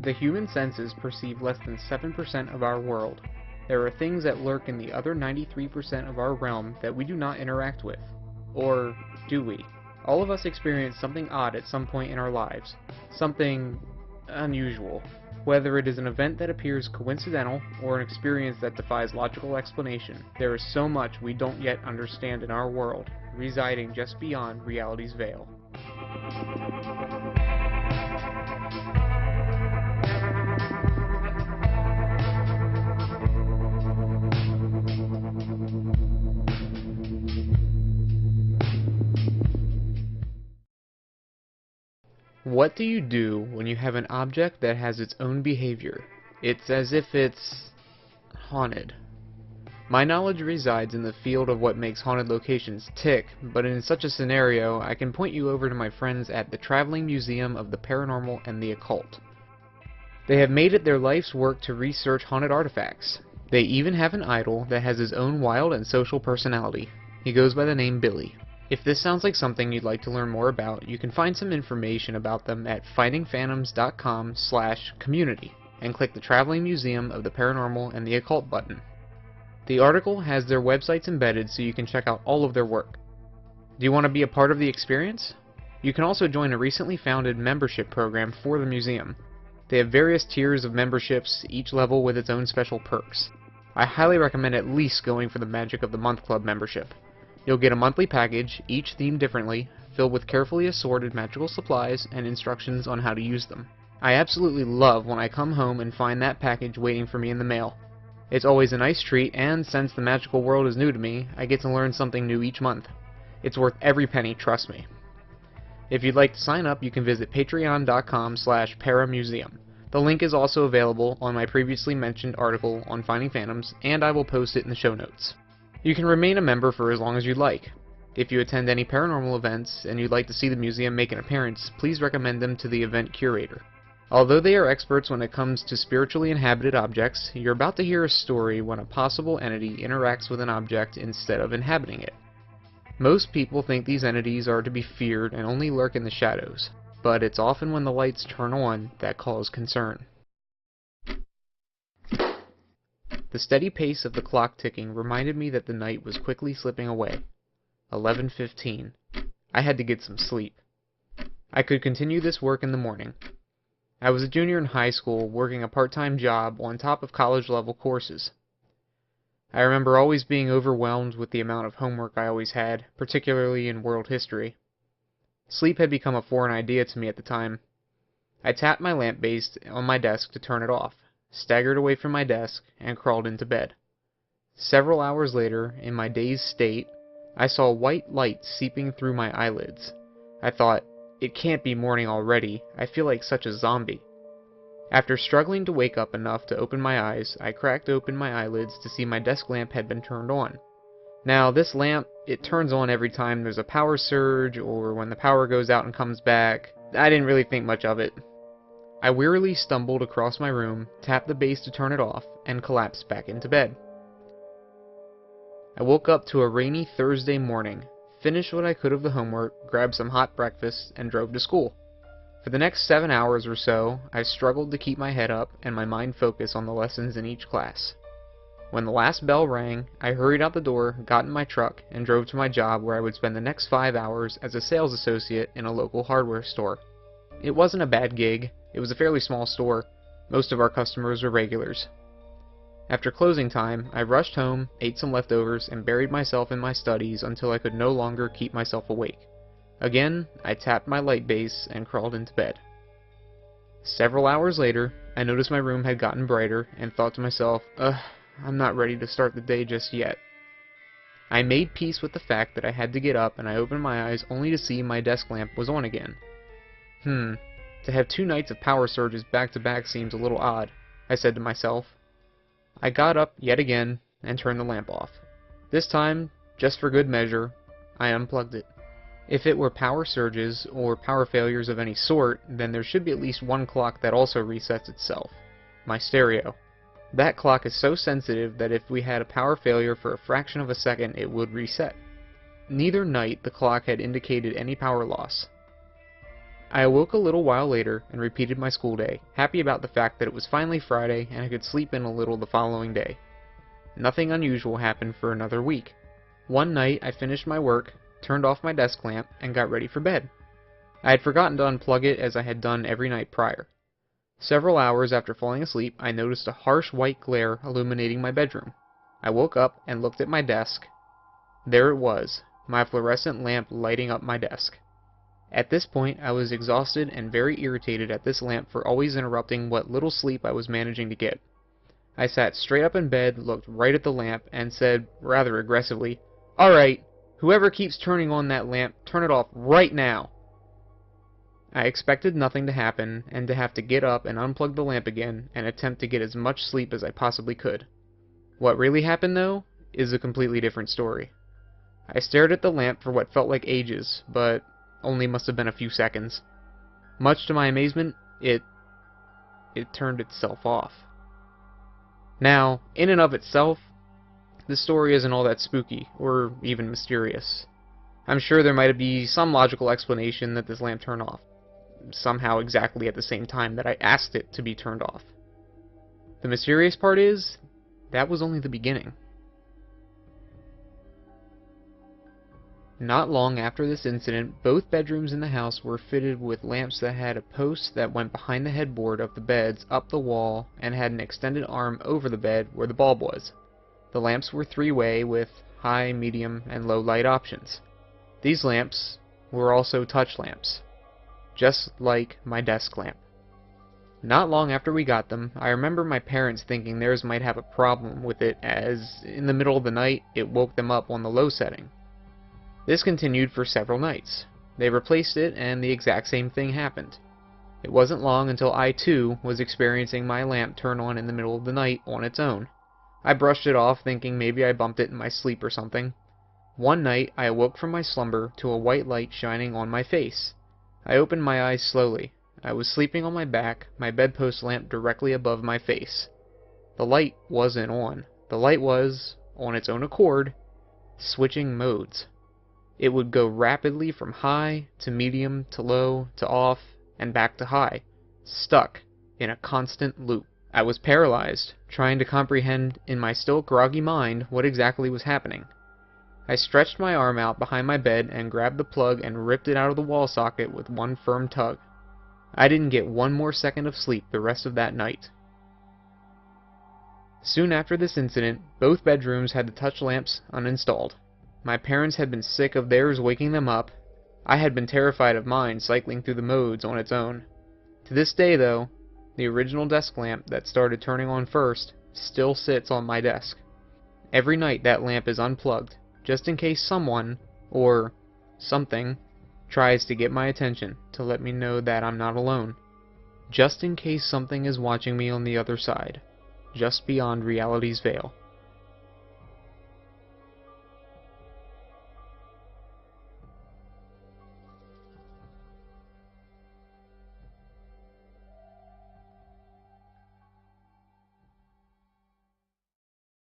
The human senses perceive less than 7% of our world. There are things that lurk in the other 93% of our realm that we do not interact with. Or do we? All of us experience something odd at some point in our lives. Something unusual. Whether it is an event that appears coincidental or an experience that defies logical explanation, there is so much we don't yet understand in our world, residing just beyond reality's veil. What do you do when you have an object that has its own behavior? It's as if it's haunted. My knowledge resides in the field of what makes haunted locations tick, but in such a scenario, I can point you over to my friends at the Traveling Museum of the Paranormal and the Occult. They have made it their life's work to research haunted artifacts. They even have an idol that has his own wild and social personality. He goes by the name Billy. If this sounds like something you'd like to learn more about, you can find some information about them at findingphantoms.com/community and click the Traveling Museum of the Paranormal and the Occult button. The article has their websites embedded so you can check out all of their work. Do you want to be a part of the experience? You can also join a recently founded membership program for the museum. They have various tiers of memberships, each level with its own special perks. I highly recommend at least going for the Magic of the Month Club membership. You'll get a monthly package, each themed differently, filled with carefully assorted magical supplies and instructions on how to use them. I absolutely love when I come home and find that package waiting for me in the mail. It's always a nice treat, and since the magical world is new to me, I get to learn something new each month. It's worth every penny, trust me. If you'd like to sign up, you can visit patreon.com/paramuseum. The link is also available on my previously mentioned article on Finding Phantoms, and I will post it in the show notes. You can remain a member for as long as you'd like. If you attend any paranormal events and you'd like to see the museum make an appearance, please recommend them to the event curator. Although they are experts when it comes to spiritually inhabited objects, you're about to hear a story when a possible entity interacts with an object instead of inhabiting it. Most people think these entities are to be feared and only lurk in the shadows, but it's often when the lights turn on that cause concern. The steady pace of the clock ticking reminded me that the night was quickly slipping away. 11:15. I had to get some sleep. I could continue this work in the morning. I was a junior in high school, working a part-time job on top of college-level courses. I remember always being overwhelmed with the amount of homework I always had, particularly in world history. Sleep had become a foreign idea to me at the time. I tapped my lamp base on my desk to turn it off, staggered away from my desk, and crawled into bed. Several hours later, in my dazed state, I saw white light seeping through my eyelids. I thought, it can't be morning already, I feel like such a zombie. After struggling to wake up enough to open my eyes, I cracked open my eyelids to see my desk lamp had been turned on. Now, this lamp, it turns on every time there's a power surge, or when the power goes out and comes back. I didn't really think much of it. I wearily stumbled across my room, tapped the base to turn it off, and collapsed back into bed. I woke up to a rainy Thursday morning, finished what I could of the homework, grabbed some hot breakfast, and drove to school. For the next 7 hours or so, I struggled to keep my head up and my mind focused on the lessons in each class. When the last bell rang, I hurried out the door, got in my truck, and drove to my job where I would spend the next 5 hours as a sales associate in a local hardware store. It wasn't a bad gig. It was a fairly small store. Most of our customers were regulars. After closing time, I rushed home, ate some leftovers, and buried myself in my studies until I could no longer keep myself awake. Again, I tapped my light base and crawled into bed. Several hours later, I noticed my room had gotten brighter and thought to myself, I'm not ready to start the day just yet. I made peace with the fact that I had to get up, and I opened my eyes only to see my desk lamp was on again. To have 2 nights of power surges back to back seems a little odd, I said to myself. I got up yet again and turned the lamp off. This time, just for good measure, I unplugged it. If it were power surges or power failures of any sort, then there should be at least one clock that also resets itself. My stereo. That clock is so sensitive that if we had a power failure for a fraction of a second, it would reset. Neither night the clock had indicated any power loss. I awoke a little while later and repeated my school day, happy about the fact that it was finally Friday and I could sleep in a little the following day. Nothing unusual happened for another week. One night I finished my work, turned off my desk lamp, and got ready for bed. I had forgotten to unplug it as I had done every night prior. Several hours after falling asleep, I noticed a harsh white glare illuminating my bedroom. I woke up and looked at my desk. There it was, my fluorescent lamp lighting up my desk. At this point, I was exhausted and very irritated at this lamp for always interrupting what little sleep I was managing to get. I sat straight up in bed, looked right at the lamp, and said, rather aggressively, "Alright, whoever keeps turning on that lamp, turn it off right now." I expected nothing to happen, and to have to get up and unplug the lamp again, and attempt to get as much sleep as I possibly could. What really happened, though, is a completely different story. I stared at the lamp for what felt like ages, but only must have been a few seconds. Much to my amazement, it turned itself off. Now, in and of itself, this story isn't all that spooky, or even mysterious. I'm sure there might be some logical explanation that this lamp turned off, somehow exactly at the same time that I asked it to be turned off. The mysterious part is, that was only the beginning. Not long after this incident, both bedrooms in the house were fitted with lamps that had a post that went behind the headboard of the beds up the wall and had an extended arm over the bed where the bulb was. The lamps were three-way with high, medium, and low light options. These lamps were also touch lamps, just like my desk lamp. Not long after we got them, I remember my parents thinking theirs might have a problem with it as, in the middle of the night, it woke them up on the low setting. This continued for several nights. They replaced it, and the exact same thing happened. It wasn't long until I, too, was experiencing my lamp turn on in the middle of the night on its own. I brushed it off, thinking maybe I bumped it in my sleep or something. One night, I awoke from my slumber to a white light shining on my face. I opened my eyes slowly. I was sleeping on my back, my bedpost lamp directly above my face. The light wasn't on. The light was, on its own accord, switching modes. It would go rapidly from high to medium to low to off and back to high, stuck in a constant loop. I was paralyzed, trying to comprehend in my still groggy mind what exactly was happening. I stretched my arm out behind my bed and grabbed the plug and ripped it out of the wall socket with one firm tug. I didn't get one more second of sleep the rest of that night. Soon after this incident, both bedrooms had the touch lamps uninstalled. My parents had been sick of theirs waking them up. I had been terrified of mine cycling through the modes on its own. To this day, though, the original desk lamp that started turning on first still sits on my desk. Every night that lamp is unplugged, just in case someone, or something, tries to get my attention to let me know that I'm not alone. Just in case something is watching me on the other side, just beyond reality's veil.